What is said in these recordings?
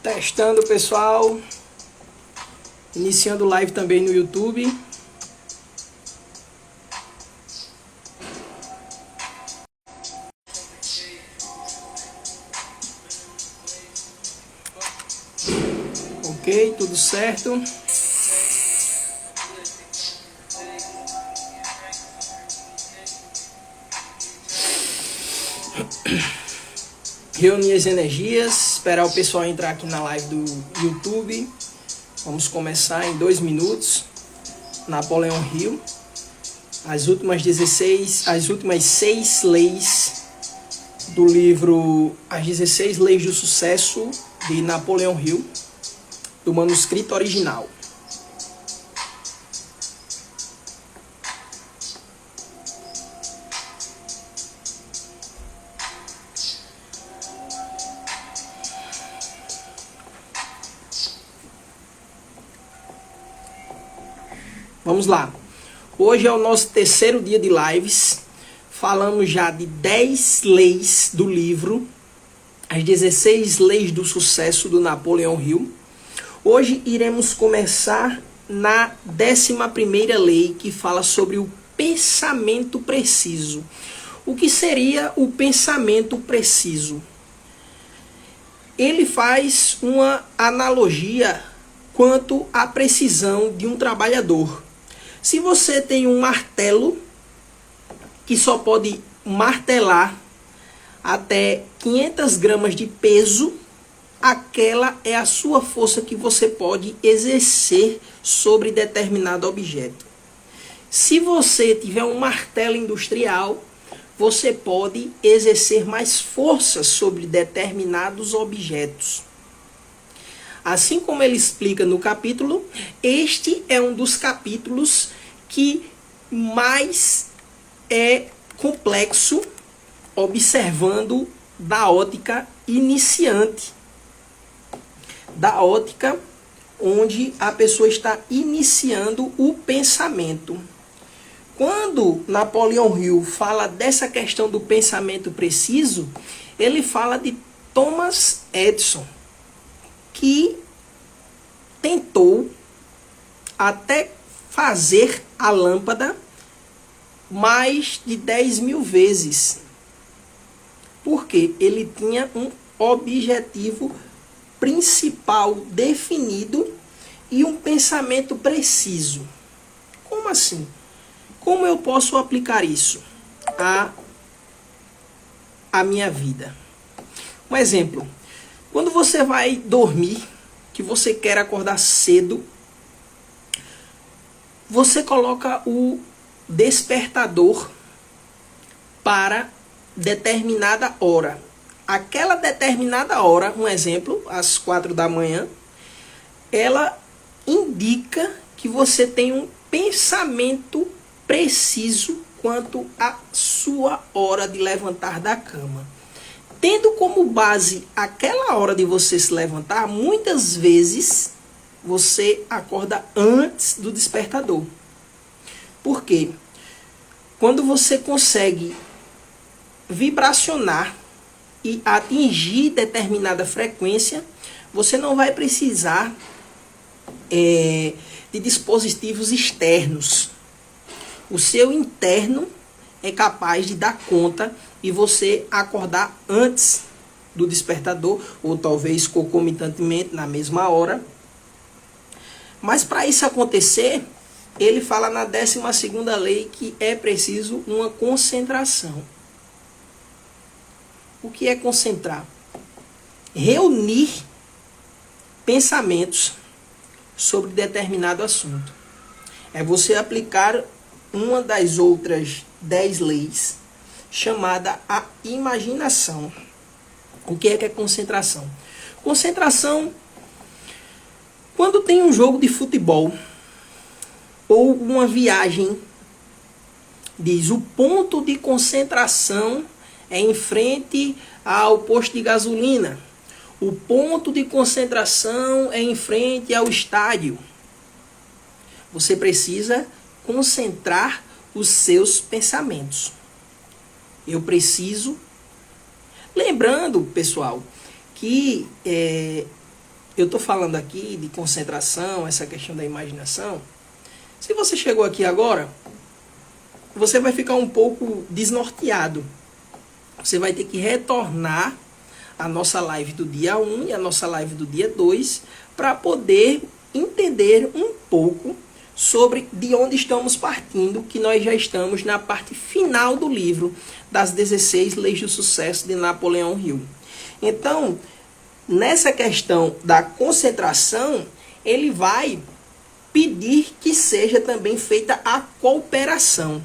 Testando, pessoal. Iniciando live também no YouTube. Ok, tudo certo. Reunir as energias, esperar o pessoal entrar aqui na live do YouTube. Vamos começar em 2 minutos. Napoleão Hill. As últimas 6 leis do livro As 16 Leis do Sucesso, de Napoleão Hill, do manuscrito original. Vamos lá. Hoje é o nosso terceiro dia de lives. Falamos já de 10 leis do livro As 16 Leis do Sucesso, do Napoleão Hill. Hoje iremos começar na 11ª lei, que fala sobre o pensamento preciso. O que seria o pensamento preciso? Ele faz uma analogia quanto à precisão de um trabalhador. Se você tem um martelo que só pode martelar até 500 gramas de peso, aquela é a sua força que você pode exercer sobre determinado objeto. Se você tiver um martelo industrial, você pode exercer mais força sobre determinados objetos. Assim como ele explica no capítulo, este é um dos capítulos que mais é complexo, observando da ótica iniciante, da ótica onde a pessoa está iniciando o pensamento. Quando Napoleão Hill fala dessa questão do pensamento preciso, ele fala de Thomas Edison, que tentou até fazer a lâmpada mais de 10.000 vezes. Porque ele tinha um objetivo principal definido e um pensamento preciso. Como assim? Como eu posso aplicar isso à minha vida? Um exemplo. Quando você vai dormir, que você quer acordar cedo, você coloca o despertador para determinada hora. Aquela determinada hora, um exemplo, às 4 da manhã, ela indica que você tem um pensamento preciso quanto à sua hora de levantar da cama. Tendo como base aquela hora de você se levantar, muitas vezes você acorda antes do despertador. Por quê? Quando você consegue vibracionar e atingir determinada frequência, você não vai precisar de dispositivos externos. O seu interno é capaz de dar conta e você acordar antes do despertador, ou talvez concomitantemente na mesma hora. Mas para isso acontecer, ele fala na 12ª lei que é preciso uma concentração. O que é concentrar? Reunir pensamentos sobre determinado assunto. É você aplicar uma das outras 10 leis, chamada a imaginação. O que é concentração? Concentração, quando tem um jogo de futebol ou uma viagem, diz o ponto de concentração é em frente ao posto de gasolina. O ponto de concentração é em frente ao estádio. Você precisa concentrar os seus pensamentos. Eu preciso... Lembrando, pessoal, que eu estou falando aqui de concentração, essa questão da imaginação. Se você chegou aqui agora, você vai ficar um pouco desnorteado. Você vai ter que retornar a nossa live do dia 1 e a nossa live do dia 2 para poder entender um pouco sobre de onde estamos partindo, que nós já estamos na parte final do livro das 16 Leis do Sucesso de Napoleão Hill. Então, nessa questão da concentração, ele vai pedir que seja também feita a cooperação.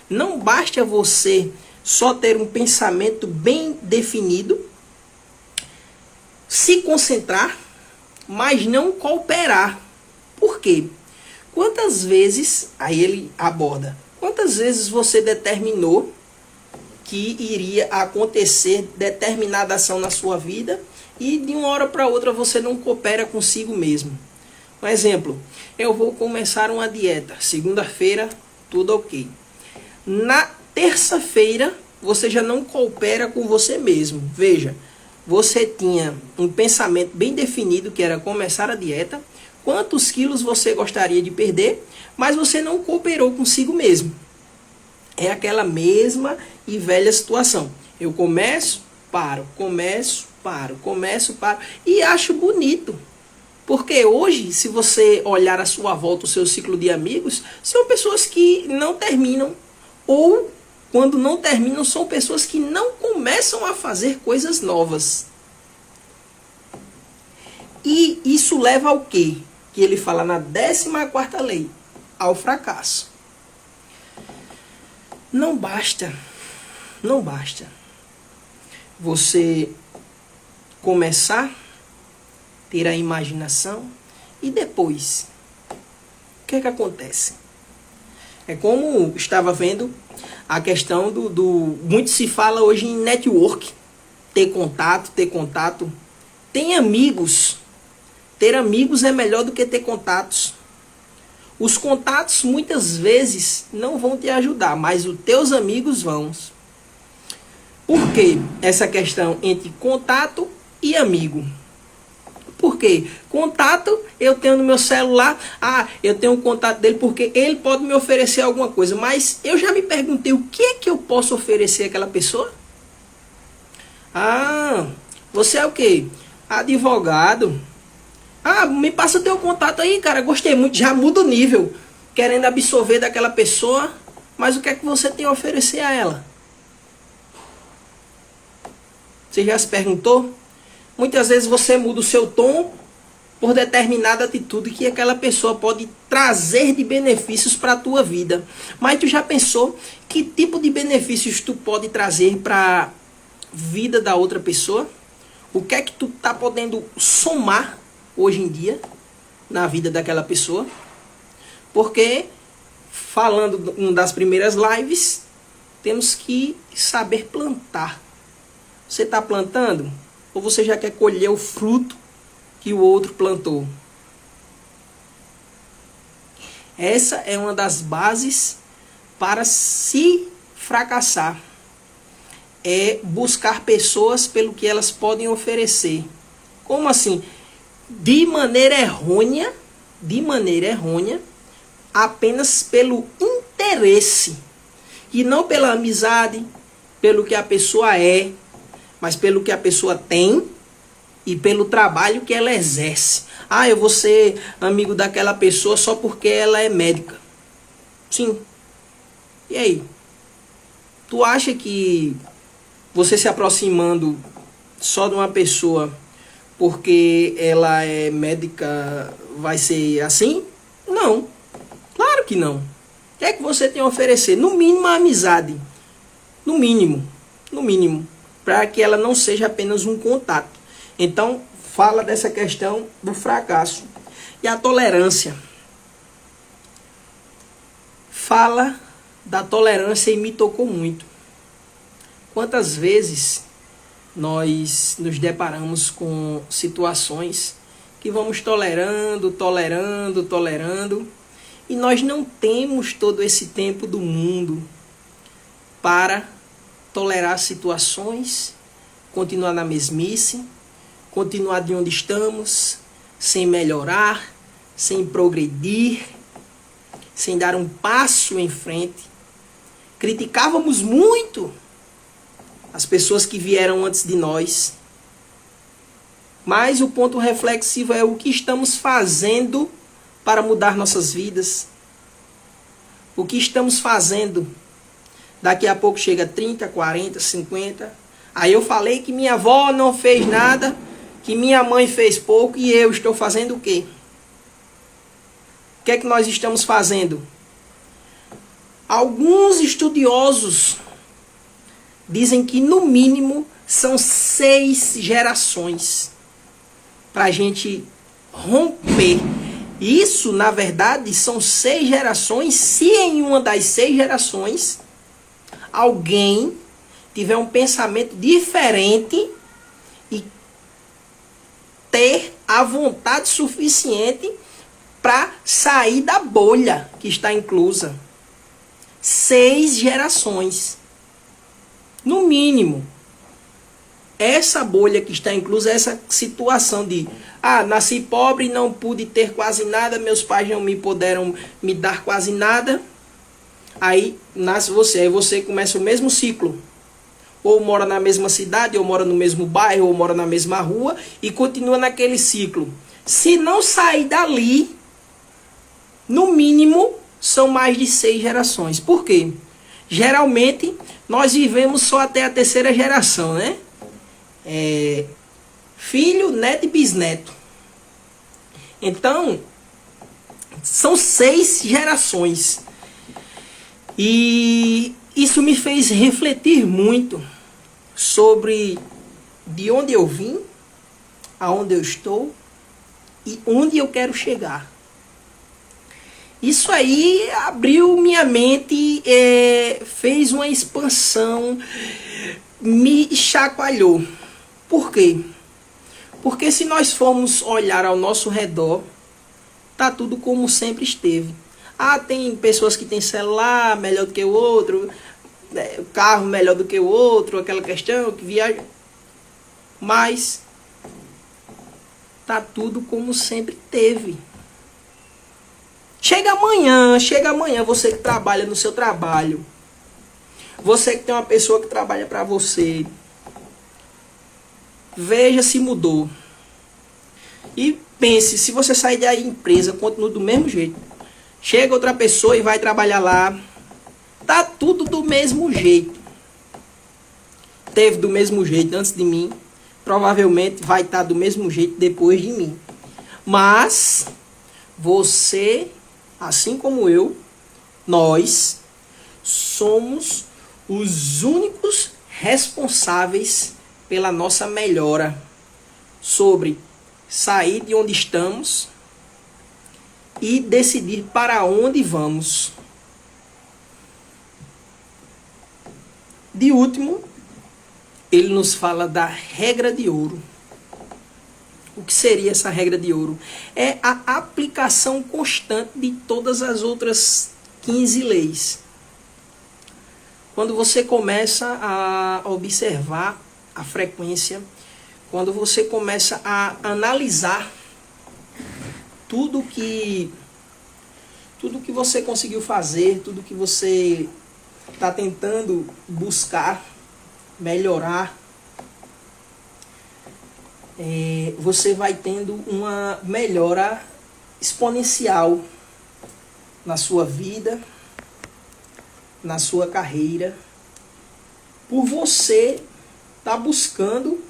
Não basta você só ter um pensamento bem definido, se concentrar, mas não cooperar. Por quê? Quantas vezes, aí ele aborda, quantas vezes você determinou que iria acontecer determinada ação na sua vida e de uma hora para outra você não coopera consigo mesmo? Um exemplo, eu vou começar uma dieta, segunda-feira, tudo ok. Na terça-feira, você já não coopera com você mesmo. Veja, você tinha um pensamento bem definido que era começar a dieta, quantos quilos você gostaria de perder, mas você não cooperou consigo mesmo. É aquela mesma e velha situação. Eu começo, paro, começo, paro, começo, paro. E acho bonito. Porque hoje, se você olhar à sua volta o seu ciclo de amigos, são pessoas que não terminam. Ou, quando não terminam, são pessoas que não começam a fazer coisas novas. E isso leva ao quê? Que ele fala na 14ª lei, ao fracasso. Não basta você começar, ter a imaginação e depois, o que é que acontece? É como estava vendo a questão muito se fala hoje em network, ter contato. Tem amigos. Ter amigos é melhor do que ter contatos. Os contatos muitas vezes não vão te ajudar, mas os teus amigos vão. Por que essa questão entre contato e amigo? Por quê? Contato eu tenho no meu celular. Eu tenho o contato dele porque ele pode me oferecer alguma coisa. Mas eu já me perguntei o que é que eu posso oferecer àquela pessoa? Você é o quê? Advogado. Me passa o teu contato aí, cara. Gostei muito. Já muda o nível. Querendo absorver daquela pessoa. Mas o que é que você tem a oferecer a ela? Você já se perguntou? Muitas vezes você muda o seu tom por determinada atitude que aquela pessoa pode trazer de benefícios para a tua vida. Mas tu já pensou que tipo de benefícios tu pode trazer para a vida da outra pessoa? O que é que tu tá podendo somar hoje em dia na vida daquela pessoa? Porque, falando em uma das primeiras lives, temos que saber plantar. Você está plantando? Ou você já quer colher o fruto que o outro plantou? Essa é uma das bases para se fracassar. É buscar pessoas pelo que elas podem oferecer. Como assim? De maneira errônea, apenas pelo interesse. E não pela amizade, pelo que a pessoa é, mas pelo que a pessoa tem e pelo trabalho que ela exerce. Eu vou ser amigo daquela pessoa só porque ela é médica. Sim. E aí? Tu acha que você se aproximando só de uma pessoa porque ela é médica vai ser assim? Não. Claro que não. O que é que você tem a oferecer? No mínimo a amizade. No mínimo. Para que ela não seja apenas um contato. Então, fala dessa questão do fracasso. E a tolerância. Fala da tolerância e me tocou muito. Quantas vezes nós nos deparamos com situações que vamos tolerando, e nós não temos todo esse tempo do mundo para tolerar situações, continuar na mesmice, continuar de onde estamos sem melhorar, sem progredir, sem dar um passo em frente. Criticávamos muito as pessoas que vieram antes de nós. Mas o ponto reflexivo é o que estamos fazendo para mudar nossas vidas. O que estamos fazendo. Daqui a pouco chega 30, 40, 50. Aí eu falei que minha avó não fez nada, que minha mãe fez pouco e eu estou fazendo o quê? O que é que nós estamos fazendo? Alguns estudiosos dizem que no mínimo são 6 gerações para a gente romper. Isso, na verdade, são 6 gerações, se em uma das 6 gerações alguém tiver um pensamento diferente e ter a vontade suficiente para sair da bolha que está inclusa. 6 gerações. No mínimo. Essa bolha que está inclusa, essa situação de nasci pobre, não pude ter quase nada, meus pais não me puderam me dar quase nada. Aí nasce você, aí você começa o mesmo ciclo. Ou mora na mesma cidade, ou mora no mesmo bairro, ou mora na mesma rua, e continua naquele ciclo. Se não sair dali, no mínimo, são mais de 6 gerações. Por quê? Geralmente, nós vivemos só até a 3ª geração, né? Filho, neto e bisneto. Então, são 6 gerações. E isso me fez refletir muito sobre de onde eu vim, aonde eu estou e onde eu quero chegar. Isso aí abriu minha mente, fez uma expansão, me chacoalhou. Por quê? Porque se nós formos olhar ao nosso redor, tá tudo como sempre esteve. Tem pessoas que têm celular melhor do que o outro, carro melhor do que o outro, aquela questão que viaja. Mas tá tudo como sempre teve. Chega amanhã, você que trabalha no seu trabalho, você que tem uma pessoa que trabalha para você, veja se mudou. E pense, se você sair da empresa, continua do mesmo jeito. Chega outra pessoa e vai trabalhar lá, tá tudo do mesmo jeito. Teve do mesmo jeito antes de mim, provavelmente vai estar do mesmo jeito depois de mim. Mas você, assim como eu, nós somos os únicos responsáveis pela nossa melhora, sobre sair de onde estamos e decidir para onde vamos. De último, ele nos fala da regra de ouro. O que seria essa regra de ouro? É a aplicação constante de todas as outras 15 leis. Quando você começa a observar a frequência, quando você começa a analisar tudo que você conseguiu fazer, tudo que você está tentando buscar, melhorar, você vai tendo uma melhora exponencial na sua vida, na sua carreira, por você estar buscando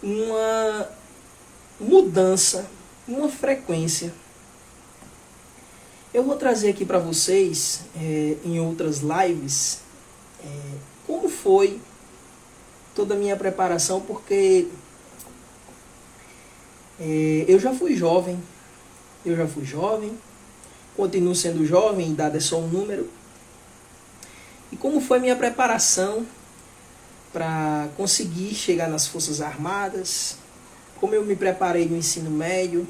uma mudança, uma frequência. Eu vou trazer aqui para vocês, em outras lives, como foi toda a minha preparação, porque eu já fui jovem, continuo sendo jovem, idade é só um número. E como foi minha preparação para conseguir chegar nas Forças Armadas, como eu me preparei no ensino médio,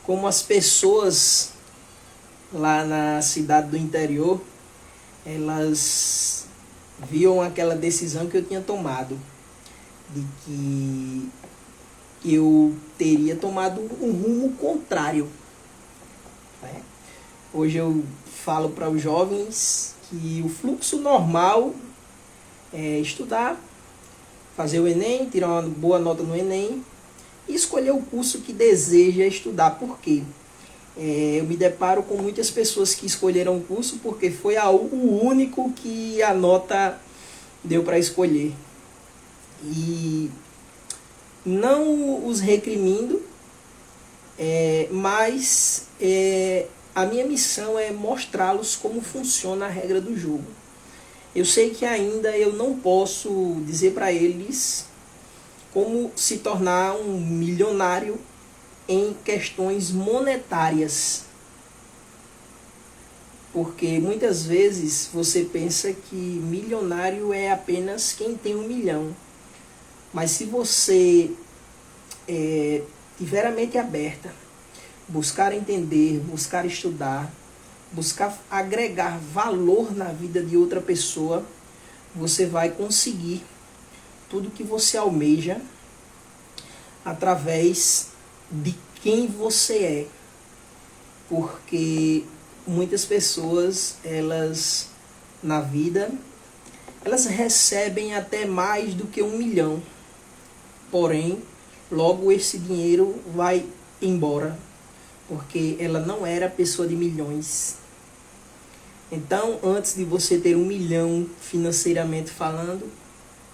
como as pessoas lá na cidade do interior, elas viam aquela decisão que eu tinha tomado, de que eu teria tomado um rumo contrário, né? Hoje eu falo para os jovens que o fluxo normal é estudar, fazer o Enem, tirar uma boa nota no Enem e escolher o curso que deseja estudar. Por quê? Eu me deparo com muitas pessoas que escolheram o curso porque foi o único que a nota deu para escolher. E não os recrimino, mas a minha missão é mostrá-los como funciona a regra do jogo. Eu sei que ainda eu não posso dizer para eles como se tornar um milionário em questões monetárias. Porque muitas vezes você pensa que milionário é apenas quem tem 1 milhão. Mas se você tiver a mente aberta, buscar entender, buscar estudar, buscar agregar valor na vida de outra pessoa, você vai conseguir tudo que você almeja através de quem você é. Porque muitas pessoas, elas na vida, elas recebem até mais do que 1 milhão. Porém, logo esse dinheiro vai embora, porque ela não era pessoa de milhões. Então, antes de você ter 1 milhão financeiramente falando,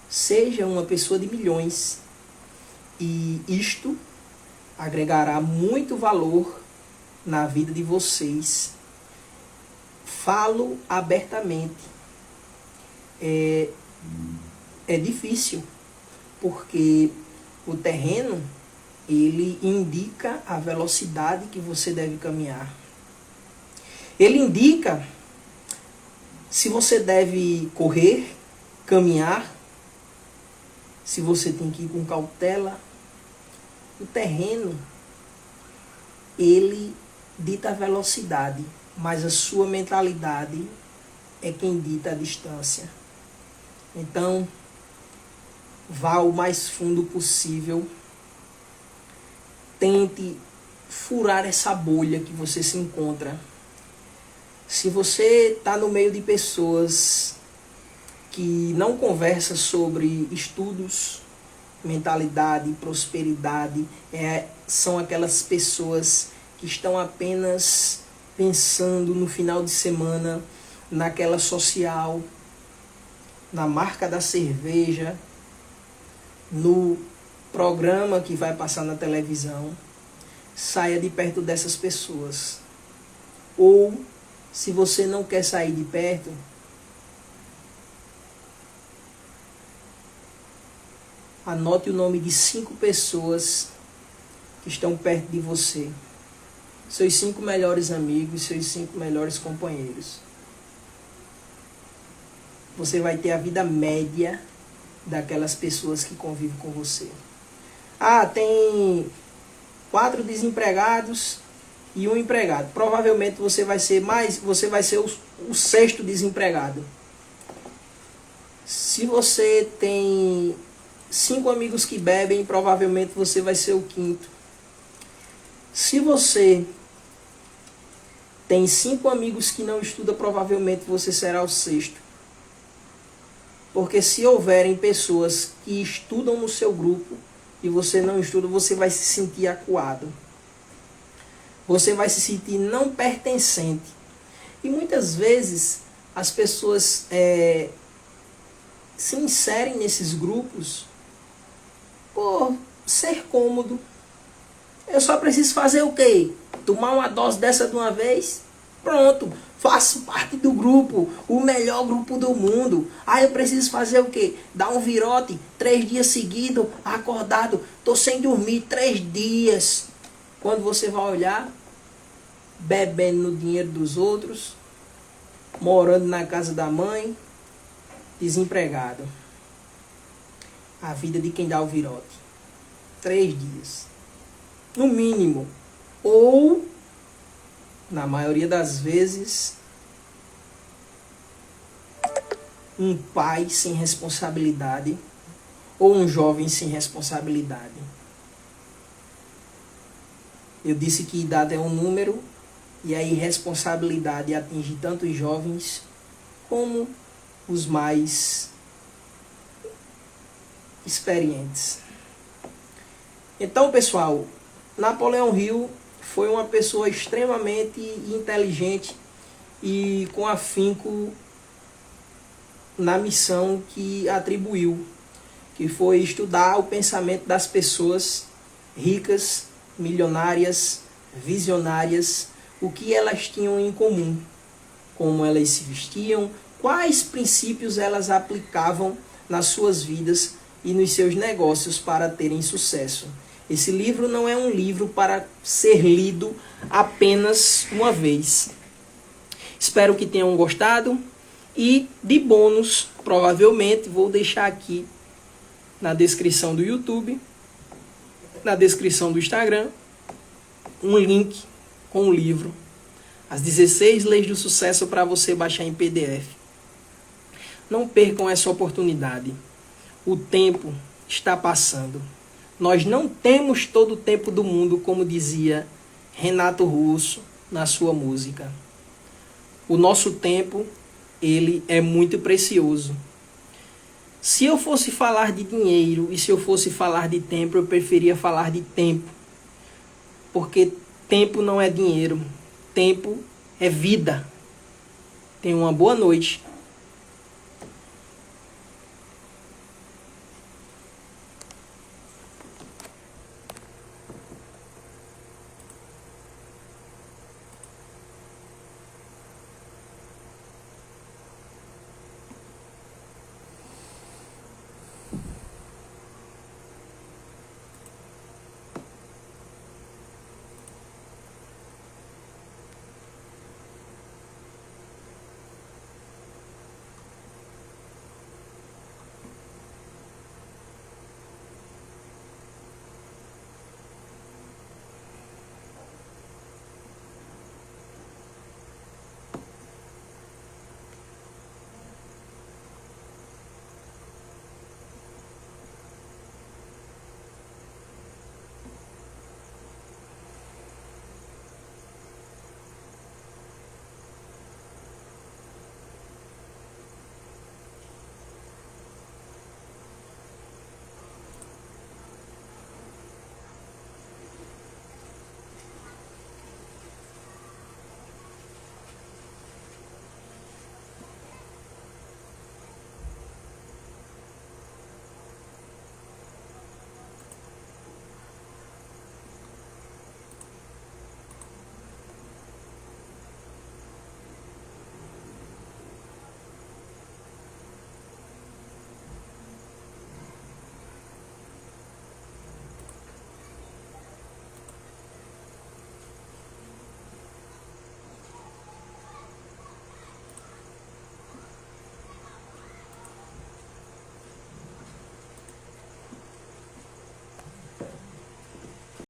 seja uma pessoa de milhões. E isto agregará muito valor na vida de vocês. Falo abertamente. É difícil, porque o terreno, ele indica a velocidade que você deve caminhar. Ele indica se você deve correr, caminhar, se você tem que ir com cautela. O terreno, ele dita a velocidade, mas a sua mentalidade é quem dita a distância. Então, vá o mais fundo possível. Tente furar essa bolha que você se encontra. Se você está no meio de pessoas que não conversam sobre estudos, mentalidade, prosperidade, são aquelas pessoas que estão apenas pensando no final de semana, naquela social, na marca da cerveja, no programa que vai passar na televisão. Saia de perto dessas pessoas. Ou, se você não quer sair de perto, anote o nome de 5 pessoas que estão perto de você. Seus 5 melhores amigos, seus 5 melhores companheiros. Você vai ter a vida média daquelas pessoas que convivem com você. Ah, tem 4 desempregados e 1 empregado. Provavelmente você vai ser o 6º desempregado. Se você tem 5 amigos que bebem, provavelmente você vai ser o 5º. Se você tem 5 amigos que não estudam, provavelmente você será o 6º. Porque se houverem pessoas que estudam no seu grupo e você não estuda, você vai se sentir acuado. Você vai se sentir não pertencente. E muitas vezes as pessoas se inserem nesses grupos por ser cômodo. Eu só preciso fazer o quê? Tomar uma dose dessa de uma vez? Pronto, faço parte do grupo, o melhor grupo do mundo. Ah, eu preciso fazer o quê? Dar um virote 3 dias seguidos, acordado, tô sem dormir 3 dias. Quando você vai olhar, bebendo no dinheiro dos outros, morando na casa da mãe, desempregado. A vida de quem dá o virote. 3 dias. No mínimo. Ou, na maioria das vezes, um pai sem responsabilidade ou um jovem sem responsabilidade. Eu disse que idade é um número e a irresponsabilidade atinge tanto os jovens como os mais experientes. Então, pessoal, Napoleão Hill foi uma pessoa extremamente inteligente e com afinco na missão que atribuiu, que foi estudar o pensamento das pessoas ricas, milionárias, visionárias, o que elas tinham em comum, como elas se vestiam, quais princípios elas aplicavam nas suas vidas e nos seus negócios para terem sucesso. Esse livro não é um livro para ser lido apenas uma vez. Espero que tenham gostado e, de bônus, provavelmente vou deixar aqui na descrição do YouTube, na descrição do Instagram, um link com o livro As 16 Leis do Sucesso para você baixar em PDF. Não percam essa oportunidade. O tempo está passando. Nós não temos todo o tempo do mundo, como dizia Renato Russo na sua música. O nosso tempo, ele é muito precioso. Se eu fosse falar de dinheiro e se eu fosse falar de tempo, eu preferia falar de tempo. Porque tempo não é dinheiro. Tempo é vida. Tenha uma boa noite